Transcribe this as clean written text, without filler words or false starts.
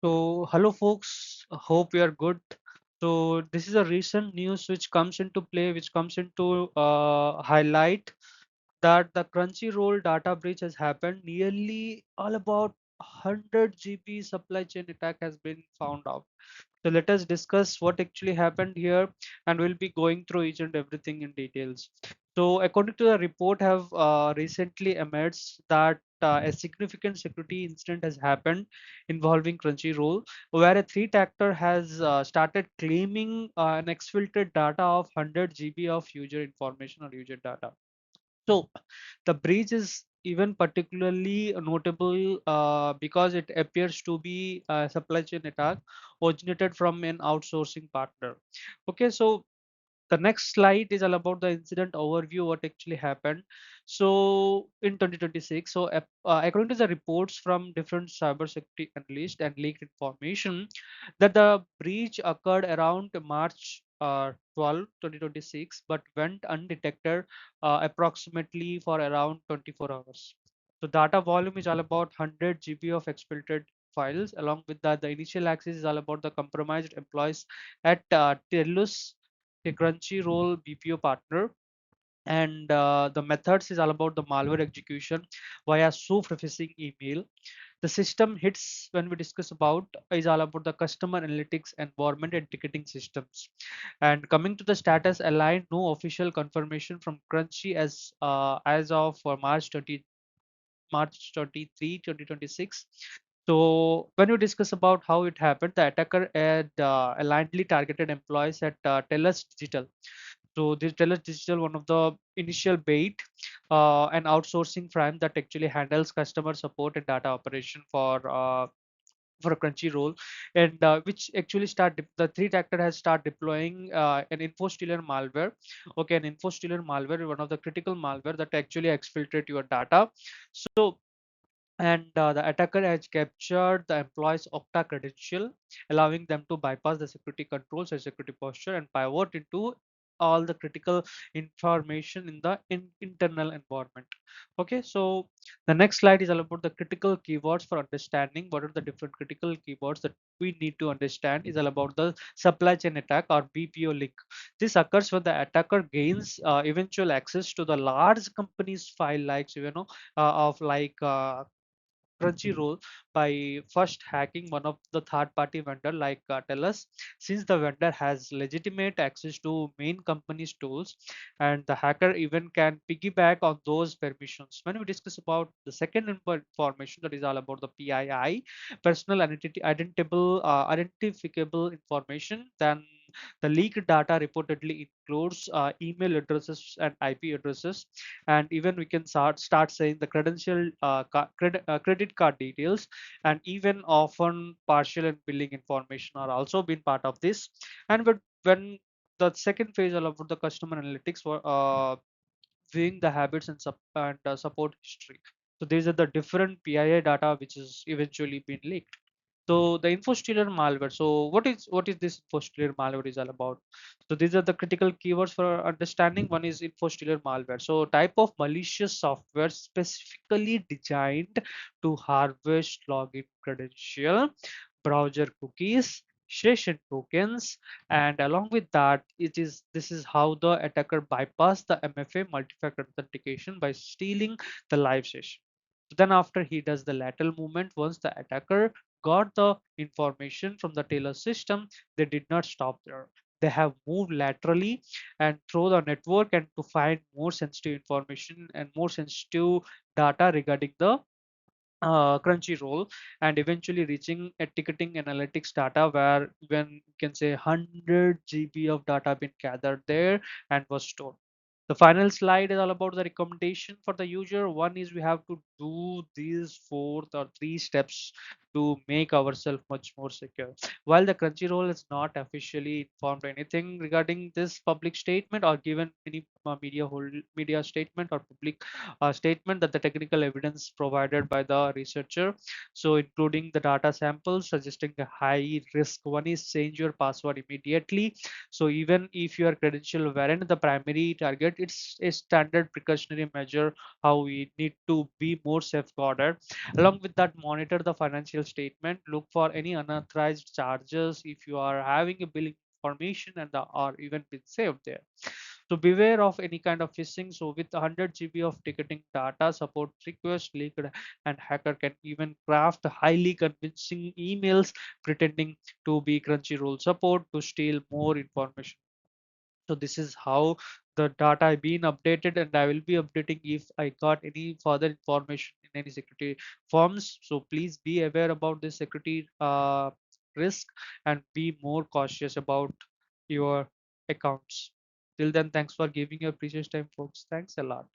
So, hello folks, hope you are good. So, this is a recent news which comes into play, which comes into highlight that the Crunchyroll data breach has happened. Nearly all about 100 GB supply chain attack has been found out. So let us discuss what actually happened here, and we'll be going through each and everything in details. So according to the report have recently emerged that a significant security incident has happened involving Crunchyroll, where a threat actor has started claiming an exfiltrated data of 100 GB of user information or user data. So the breach is even particularly notable because it appears to be a supply chain attack originated from an outsourcing partner. Okay, so the next slide is all about the incident overview, what actually happened. So in 2026, so according to the reports from different cybersecurity analysts and leaked information, that the breach occurred around March 12, 2026, but went undetected approximately for around 24 hours. So data volume is all about 100 GB of exfiltrated files. Along with that, the initial access is all about the compromised employees at Telus, a Crunchyroll BPO partner, and the methods is all about the malware execution via prefacing email. The system hits when we discuss about is all about the customer analytics environment and ticketing systems. And coming to the status align, no official confirmation from Crunchy as of March 23, 2026. So when we discuss about how it happened, the attacker had alignedly targeted employees at Telus Digital. So this Telus Digital, one of the initial bait, an outsourcing firm that actually handles customer support and data operation for a Crunchyroll, and which actually the threat actor has start deploying an infostealer malware. Okay, an infostealer malware is one of the critical malware that actually exfiltrate your data. So and the attacker has captured the employee's Okta credential, allowing them to bypass the security controls and security posture and pivot into all the critical information in the internal environment. Okay, so the next slide is all about the critical keywords for understanding what are the different critical keywords that we need to understand is all about the supply chain attack or BPO link. This occurs when the attacker gains eventual access to the large company's file likes of Crunchyroll by first hacking one of the third-party vendor like TELUS, since the vendor has legitimate access to main company's tools, and the hacker even can piggyback on those permissions. When we discuss about the second information, that is all about the PII, personal identifiable information, then the leaked data reportedly includes email addresses and IP addresses, and even we can start saying the credit card details, and even often partial and billing information are also been part of this. And when the second phase all about the customer analytics for viewing the habits and support history. So these are the different PIA data which is eventually been leaked. So the infostealer malware. So what is this infostealer malware is all about? So these are the critical keywords for understanding. One is infostealer malware. So type of malicious software specifically designed to harvest login credential, browser cookies, session tokens, and along with that, this is how the attacker bypass the MFA multi-factor authentication by stealing the live session. So then after he does the lateral movement, once the attacker got the information from the Taylor system, they did not stop there. They have moved laterally and through the network and to find more sensitive information and more sensitive data regarding the Crunchyroll, and eventually reaching a ticketing analytics data where when you can say 100 GB of data been gathered there and was stored. The final slide is all about the recommendation for the user. One is we have to do these four or three steps to make ourselves much more secure. While the Crunchyroll has not officially informed anything regarding this public statement or given any media statement or public statement that the technical evidence provided by the researcher, so including the data samples suggesting a high risk. One is change your password immediately. So even if your credential weren't the primary target, it's a standard precautionary measure how we need to be more safeguarded. Along with that, monitor the financial statement, look for any unauthorized charges if you are having a billing information and are even been saved there. So beware of any kind of phishing. So with 100 GB of ticketing data, support request leaked, and hacker can even craft highly convincing emails pretending to be Crunchyroll support to steal more information. So this is how the data being updated, and I will be updating if I got any further information in any security firms. So please be aware about this security risk and be more cautious about your accounts. Till then, thanks for giving your precious time, folks. Thanks a lot.